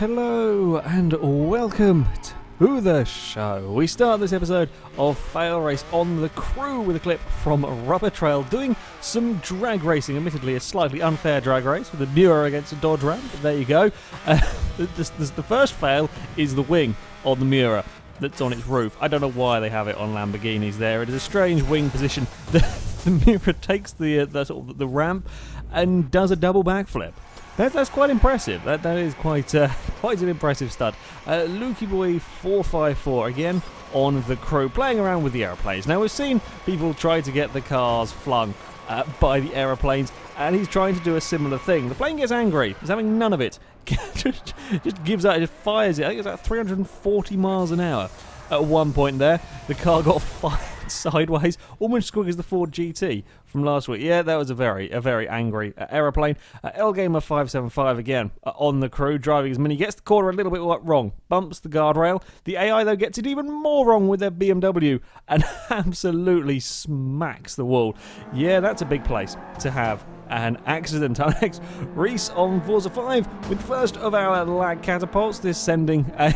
Hello and welcome to the show. We start this episode of FailRace on the crew with a clip from Rubber Trail doing some drag racing, admittedly a slightly unfair drag race with a Miura against a Dodge Ram, but there you go. The first fail is the wing on the Miura that's on its roof. I don't know why they have it on Lamborghinis there. It is a strange wing position. The Miura takes the ramp and does a double backflip. That's quite impressive. That is quite an impressive stud. Lgamer575 again on the crew, playing around with the aeroplanes. Now we've seen people try to get the cars flung by the aeroplanes, and he's trying to do a similar thing. The plane gets angry. He's having none of it. just gives out, just fires it. I think it's at 340 miles an hour. At one point there, the car got fired sideways, almost as quick as the Ford GT from last week. Yeah, that was a very angry aeroplane. Lgamer575 again on the crew, driving his Mini, gets the corner a little bit wrong, bumps the guardrail. The AI, though, gets it even more wrong with their BMW and absolutely smacks the wall. Yeah, that's a big place to have an accident. Our next race on Forza 5 with first of our lag catapults, this sending a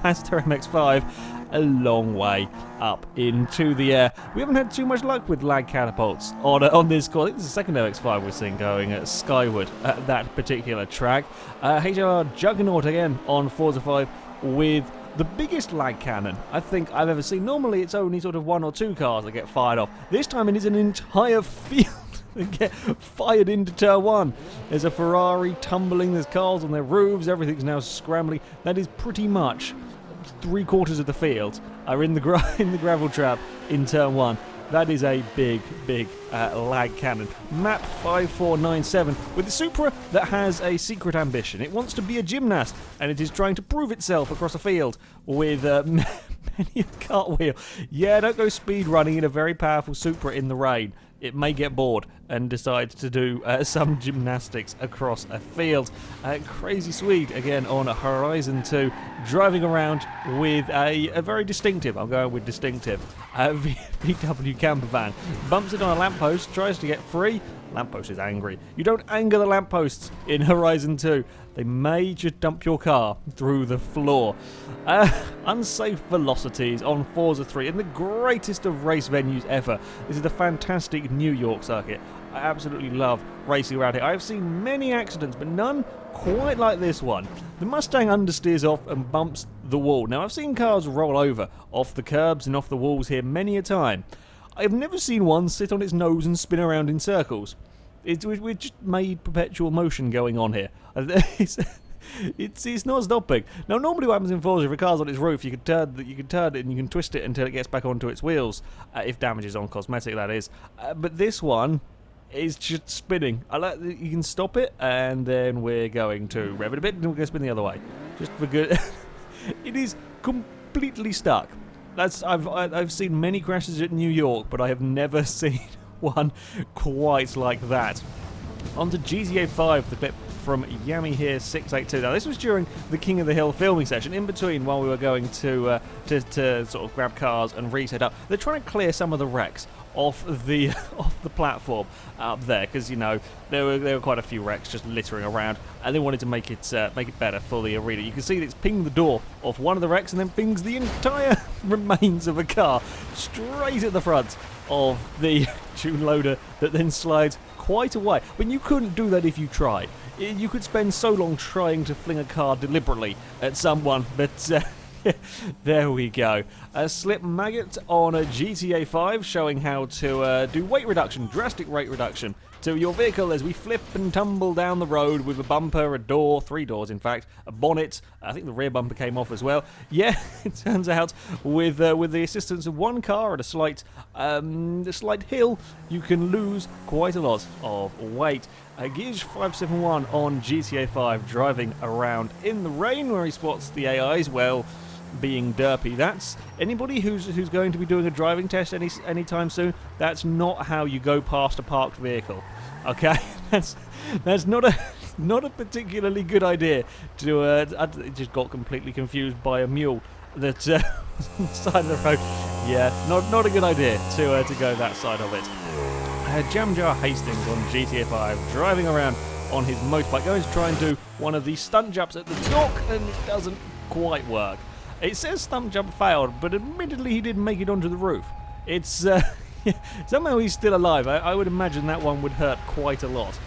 Mazda MX-5 a long way up into the air. We haven't had too much luck with lag catapults on this course. I think this is the second MX-5 we're seeing going skyward at that particular track. HLR Juggernaut again on Forza 5 with the biggest lag cannon I think I've ever seen. Normally it's only sort of one or two cars that get fired off. This time it is an entire field that get fired into turn one. There's a Ferrari tumbling, there's cars on their roofs, everything's now scrambling. That is pretty much 3/4 of the field are in the gravel trap in turn one. That is a big lag cannon. Map 5497 with a Supra that has a secret ambition. It wants to be a gymnast, and it is trying to prove itself across a field with many a cartwheel. Yeah, don't go speed running in a very powerful Supra in the rain. It may get bored and decide to do some gymnastics across a field. Crazy Swede again on Horizon 2, driving around with a very distinctive, I'm going with distinctive, VW camper van. Bumps it on a lamppost, tries to get free. Lamppost is angry. You don't anger the lampposts in Horizon 2. They may just dump your car through the floor. Unsafe velocities on Forza 3 in the greatest of race venues ever. This is the fantastic New York circuit. I absolutely love racing around here. I've seen many accidents, but none quite like this one. The Mustang understeers off and bumps the wall. Now, I've seen cars roll over off the curbs and off the walls here many a time. I've never seen one sit on its nose and spin around in circles. We've just made perpetual motion going on here. It's not stopping. Now, normally what happens in Forza, if a car's on its roof, you can turn it and you can twist it until it gets back onto its wheels, if damage is on cosmetic, that is. But this one is just spinning. You can stop it, and then we're going to rev it a bit, and we're going to spin the other way, just for good. It is completely stuck. I've seen many crashes at New York, but I have never seen one quite like that. On to GTA 5, the clip from Yami682. Now, this was during the King of the Hill filming session, in between while we were going to sort of grab cars and reset up. They're trying to clear some of the wrecks off the platform up there, because you know there were quite a few wrecks just littering around, and they wanted to make it better for the arena. You can see that it's pinged the door off one of the wrecks and then pings the entire remains of a car straight at the front of the tune loader that then slides quite a way. But you couldn't do that if you tried. You could spend so long trying to fling a car deliberately at someone, but there we go. A slip maggot on a GTA 5 showing how to do weight reduction, drastic weight reduction to your vehicle as we flip and tumble down the road with a bumper, a door, 3 doors in fact, a bonnet. I think the rear bumper came off as well. Yeah, it turns out with the assistance of one car and a slight hill, you can lose quite a lot of weight. Gymnastic571 on GTA 5 driving around in the rain where he spots the AIs, well, being derpy. That's anybody who's going to be doing a driving test anytime soon. That's not how you go past a parked vehicle. Okay, that's not a particularly good idea. I just got completely confused by a mule that was on the side of the road. Yeah, not a good idea to go that side of it. Jar Hastings on GTA 5 driving around on his motorbike, going to try and do one of the stunt jumps at the dock, and it doesn't quite work. It says stunt jump failed, but admittedly he didn't make it onto the roof. It's somehow he's still alive. I would imagine that one would hurt quite a lot.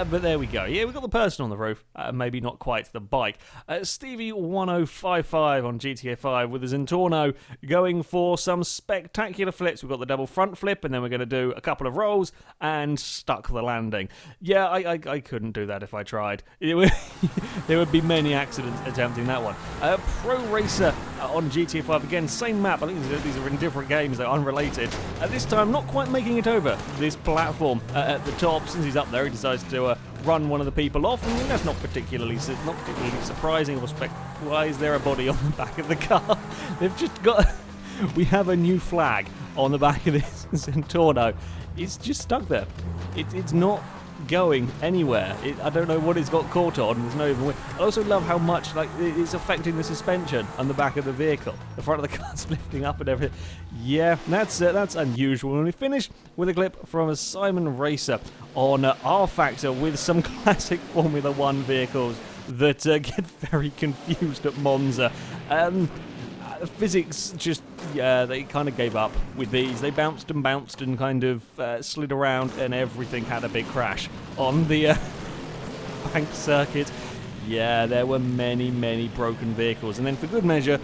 But there we go. Yeah, we've got the person on the roof. Maybe not quite the bike. Stevie 1055 on GTA 5 with his Zentorno going for some spectacular flips. We've got the double front flip, and then we're going to do a couple of rolls and stuck the landing. Yeah, I couldn't do that if I tried. There would be many accidents attempting that one. Pro Racer on GTA 5 again, same map. I think these are in different games. They're unrelated. This time, not quite making it over this platform at the top. Since he's up there, he decides to run one of the people off, and that's not particularly surprising or why is there a body on the back of the car? They've just got... We have a new flag on the back of this Zentorno. It's just stuck there. It's not going anywhere. I don't know what it's got caught on. There's no even way. I also love how much it's affecting the suspension on the back of the vehicle. The front of the car's lifting up and everything. Yeah, that's unusual. And we finish with a clip from a Simon Racer on RFactor with some classic Formula 1 vehicles that get very confused at Monza. Physics just, yeah, they kind of gave up with these. They bounced and kind of slid around, and everything had a big crash on the bank circuit. Yeah, there were many broken vehicles, and then for good measure,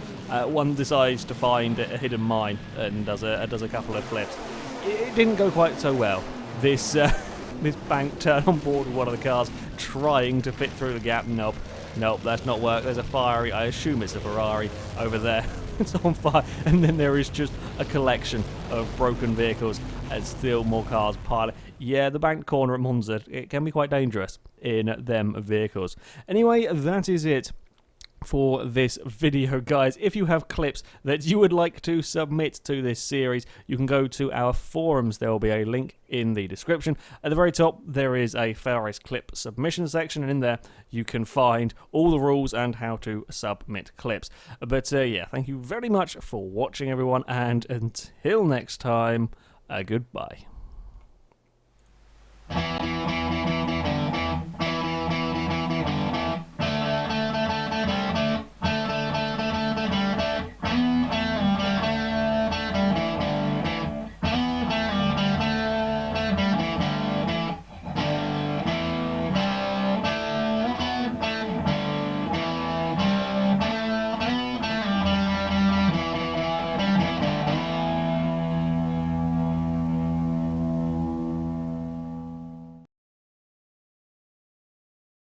one decides to find a hidden mine and does a couple of flips. It didn't go quite so well. This bank turn on board with one of the cars trying to fit through the gap. Nope, that's not work. There's a fiery, I assume it's a Ferrari over there. It's on fire, and then there is just a collection of broken vehicles and still more cars piled. Yeah, the banked corner at Monza, it can be quite dangerous in them vehicles. Anyway, that is it for this video, guys. If you have clips that you would like to submit to this series, you can go to our forums. There will be a link in the description. At the very top, there is a FailRace clip submission section, and in there you can find all the rules and how to submit clips. But yeah, thank you very much for watching, everyone, and until next time, goodbye.